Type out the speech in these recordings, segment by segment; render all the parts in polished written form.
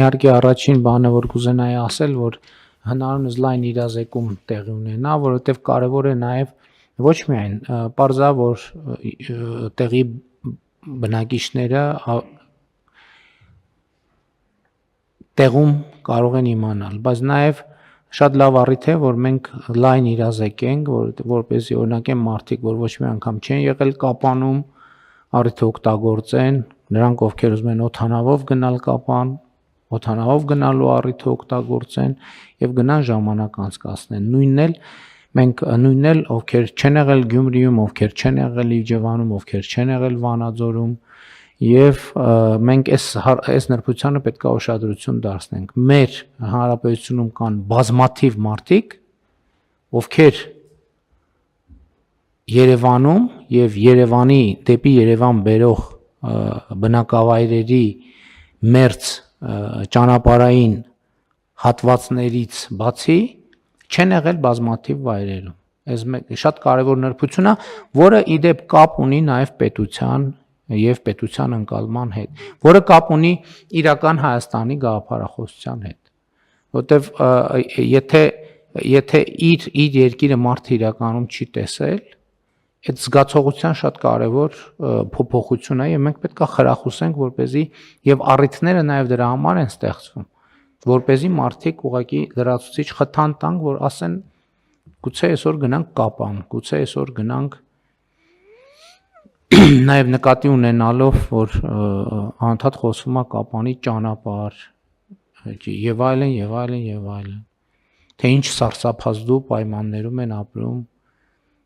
իհարկե առաջին բանը որ կուզենայի ասել, որ հնարավորինս լայն իրազեկում տեղի ունենա, որովհետև կարևոր է նաև ոչ միայն պարզա որ տեղի բնակիչները տեղում կարող են իմանալ, բայց նաև շատ լավ առիթ է, որ մենք լայն իրազեկենք, որպեսզի օրինակ են մարդիկ, որ ոչ մի անգամ չեն եղել Կապանում, առիթը օգտագործեն, նրանք ովքեր ուզում են օդանավով գնալ Կապան, օդանավով գնալու առիթը օգտագործեն եւ գնան ժամանակ անցկացնեն։ Նույնն էլ ովքեր չեն եղել Գյումրիում, ովքեր չեն եղել Իջևանում, ովքեր չեն եղել Վանաձորում, եւ մենք այս նրբությանը պետք է ուշադրություն դարձնենք։ Մեր հանրապետությունում կան բազմաթիվ մարդիկ, ովքեր Երևանում եւ Երևանի դեպի Երևան բերող բնակավայրերի մերձ ճանապարհային հատվածներից բացի չեն եղել բազմաթիվ վայրերում։ Այս շատ կարևոր նրբություն է, որը իդեպ կապ ունի նաեւ պետության եւ պետության ընկալման հետ, որը կապ ունի իրական Հայաստանի գաղափարախոսության հետ, որտեվ եթե իր երկիրը մարդը իրականում չի տեսել, այդ զգացողության շատ կարևոր փոփոխություն է եւ մենք պետք է խրախուսենք, որպեսզի եւ առիթները նաեւ դրա համար են ստեղծվում, որպեսզի մարդիկ ուղղակի լրացուցիչ խթան տան, որ ասեն գուցե այսօր գնանք Կապան, գուցե այսօր գնանք նաև նկատի ունենալով, որ անդադ խոսվում է Կապանի ճանապարհ եւ այլն, թե ինչ սարսափազդու պայմաններում են ապրում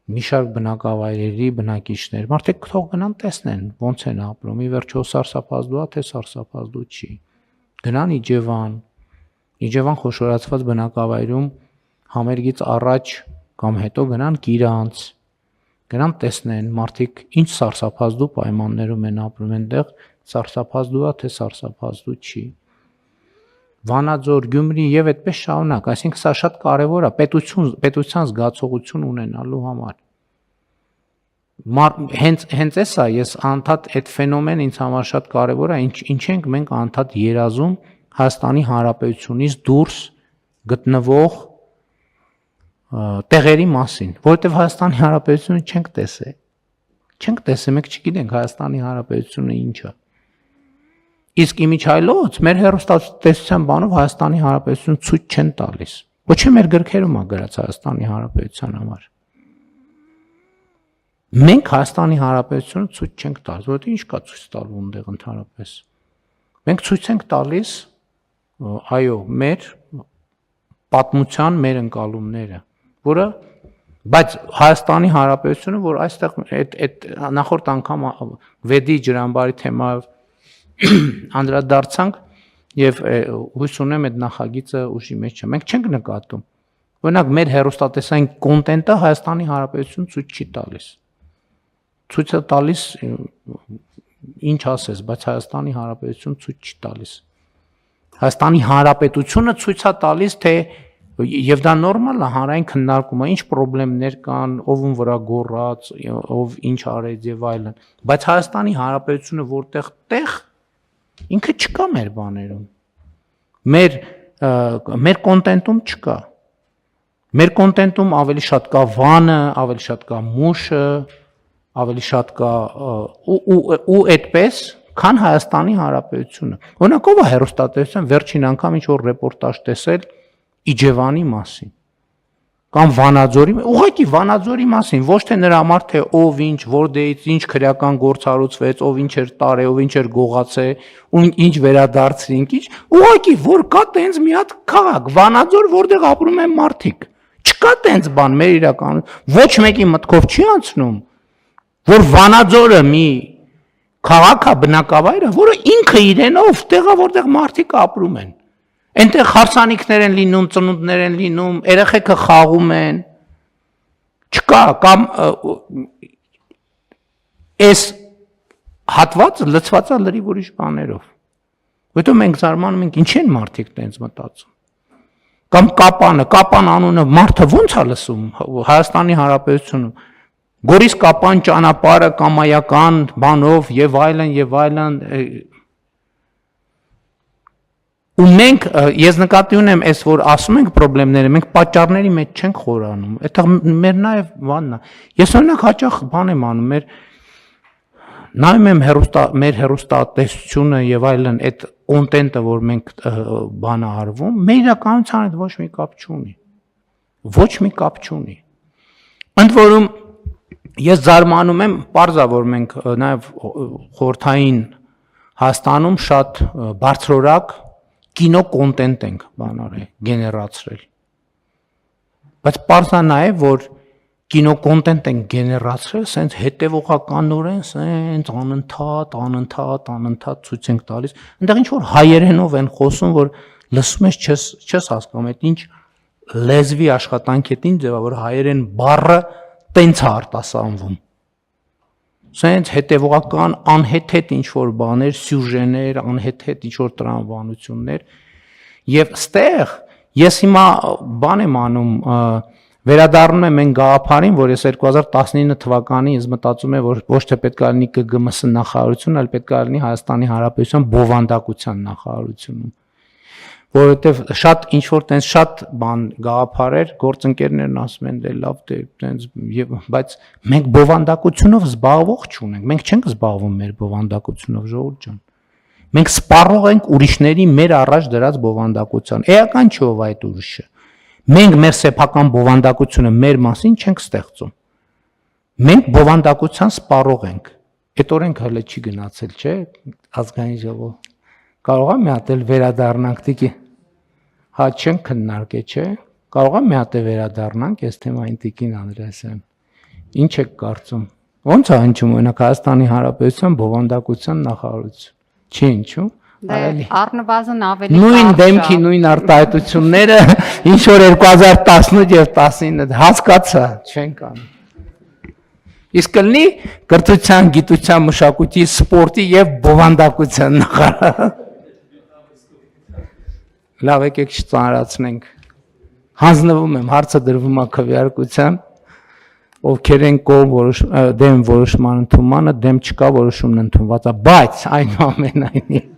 մի շարք բնակավայրերի բնակիչներ, մարդիկ թող գնան տեսնեն ոնց են ապրում, ի վերջո սարսափազդու է, թե սարսափազդու չի, գնան Իջևան խոշորացված բնակավայրում համերգից առաջ կամ հետո գնան Կիրանց, գնան տեսնեն մարդիկ ինչ սարսափազդու պայմաններում են ապրում, այնտեղ սարսափազդու է, թե սարսափազդու չի։ Վանաձոր, Գյումրի եւ այդպես շարունակ, այսինքն սա շատ կարեւոր է պետության զգացողություն ունենալու համար։ Հենց էսա ես անդադ այդ ֆենոմենը ինձ համար շատ կարեւոր է, ինչ ենք մենք անդադ երազում Հայաստանի Հանրապետությունից դուրս գտնվող տեղերի մասին, որովհետև Հայաստանի Հանրապետությունը չենք տեսել, մենք չգիտենք Հայաստանի Հանրապետությունը ինչ է։ Իսկ իմիջայլոց մեր հեռուստատեսության բանով Հայաստանի Հանրապետությունը ցույց չեն տալիս։ Ոչ է մեր գրքերում է գրած Հայաստանի Հանրապետության համար։ Մենք Հայաստանի Հանրապետությունը ցույց չենք տալիս, որովհետև ինչ կա ցույց տալու այնտեղ ընդհանրապես։ Մենք ցույց ենք տալիս, այո, մեր պատմության մեր ընկալումները, բայց Հայաստանի Հանրապետությունը, որ այստեղ այդ նախորդ անգամ Վեդի ջրամբարի թեմայով անդրադարձանք եւ հույս ունեմ այդ նախագիծը ուժի մեջ չէ։ Մենք չենք նկատում։ Օրինակ մեր հեռուստատեսային կոնտենտը Հայաստանի Հանրապետությունը ցույց չի տալիս։ Ցույց է տալիս ինչ ասես, բայց Հայաստանի Հանրապետությունը ցույց չի տալիս։ Հայաստանի Հանրապետությունը ցույց է տալիս, թե եւ դա նորմալ է, հանրային քննարկում է, ինչ խնդիրներ կան, ով ում վրա գոռաց, ով ինչ արեց եւ այլն, բայց Հայաստանի Հանրապետությունը որտեղ տեղ ինքը չկա մեր բաներում։ Մեր կոնտենտում չկա։ Մեր կոնտենտում ավելի շատ կա Վանը, ավելի շատ կա Մուշը, ավելի շատ կա ու այդպես, քան Հայաստանի Հանրապետությունը։ Օրինակ ով է հեռուստատեսության վերջին անգամ ինչ որ ռեպորտաժ տեսել Իջևանի մասին կամ Վանաձորի, ուղղակի Վանաձորի մասին, ոչ թե նրա համար թե ով ինչ, որտեղից ինչ քրեական գործ հարուցվեց, ով ինչ էր տարել, ով ինչ էր գողացել, ու ինչ վերադարձրինք, ինչ, ուղղակի որ կա տենց մի հատ քաղաք, Վանաձոր, որտեղ ապրում են մարդիկ։ Չկա տենց բան մեր իրականում, ոչ մեկի մտքով չի անցնում, որ Վանաձորը մի քաղաք է, բնակավայր է, որը ինքը իրենով տեղա որտեղ մարդիկ ապրում են։ Այնտեղ հարսանիքներ են լինում, ծնունդներ են լինում, երեխեքը խաղում են։ Չկա կամ այս հատվածը լցված է լրիվ ուրիշ բաներով։ Որտեղ մենք զարմանում ենք, ինչ են մարդիկ տենց մտածում։ Կամ Կապան անունը մարդը ո՞նց է լսում Հայաստանի Հանրապետությունում։ Գորիս Կապան ճանապարհը կամայական բանով եւ այլն, Ու մենք ես նկատի ունեմ այս որ ասում ենք խնդիրները, մենք պատճառների մեջ չենք խորանում։ Դա մեր նաև բանն է։ Ես օրինակ հաճախ բան եմ անում, նայում եմ մեր հեռուստատեսությունը եւ այլն, այդ կոնտենտը, որ մենք բանը արվում, մեր իրականության հետ ոչ մի կապ չունի։ Ոչ մի կապ չունի։ Ընդ որում ես զարմանում եմ, պարզա որ մենք նաև խորհրդային Հայաստանում շատ բարձրորակ կինո կոնտենտ ենք բանարել, գեներացրել։ Բայց պարզա նաև որ կինո կոնտենտ ենք գեներացրել, սենց հետևողականորեն, սենց անընդհատ ցույց ենք տալիս։ Այնտեղ ինչ որ հայերենով են խոսում, որ լսում ես չես հասկանում, այդ ինչ լեզվի աշխատանք է ինչ ձևա, որ հայերեն բառը տենց է արտասանվում։ Սենց հետևողական անհեթեթ ինչ որ բաներ, սյուժեներ, անհեթեթ ինչ որ տրամաբանություններ, եւ ստեղ ես հիմա բան եմ անում, վերադառնում եմ այն գաղափարին, որ ես 2019 թվականին ես մտածում եմ, որ ոչ թե պետք է լինի ԿԳՄՍ նախարարություն, այլ պետք է լինի Հայաստանի Հանրապետության բովանդակության նախարարությունը, որովհետև շատ ինչ որ տենց շատ բան գաղափարեր գործընկերներն ասում են դե լավ դե տենց բայց մենք բովանդակությունով զբաղվող չունենք, մենք չենք զբաղվում մեր բովանդակությունով, ժողովուրդ ջան։ Մենք սպառող ենք ուրիշների մեր առաջ դրած բովանդակության։ Էական չէ ով այդ ուրիշը։ Մենք մեր սեփական բովանդակությունը մեր մասին չենք ստեղծում։ Մենք բովանդակության սպառող ենք։ Այդ օրենք հələ չի գնացել, չէ՞, ազգային ժողով։ Կարող է մի հատ էլ վերադառնանք տիկի։ Հա չենք քննարկել, չէ՞։ Կարող է մի հատ էլ վերադառնանք այս թեմային տիկին Անդրեասյան։ Ինչ եք կարծում։ Ոնց է հնչում օրինակ Հայաստանի Հանրապետության բովանդակության նախարարություն։ Չի ինչու։ Առնվազն ավելի նույն դեմքի նույն արտահայտությունները ինչ որ 2018 եւ 19 հասկացա, չենք անում։ Իսկ կլինի կրթության, գիտության, մշակույթի, սպորտի եւ բովանդակության նախարար։ Լավ եկեք չծանրացնենք։ Հանձնվում եմ, հարցը դրվում է քվեարկության, ովքեր են դեմ որոշման ընդունմանը, դեմ չկա որոշումն ընդունված է, բայց այնուամենայնիվ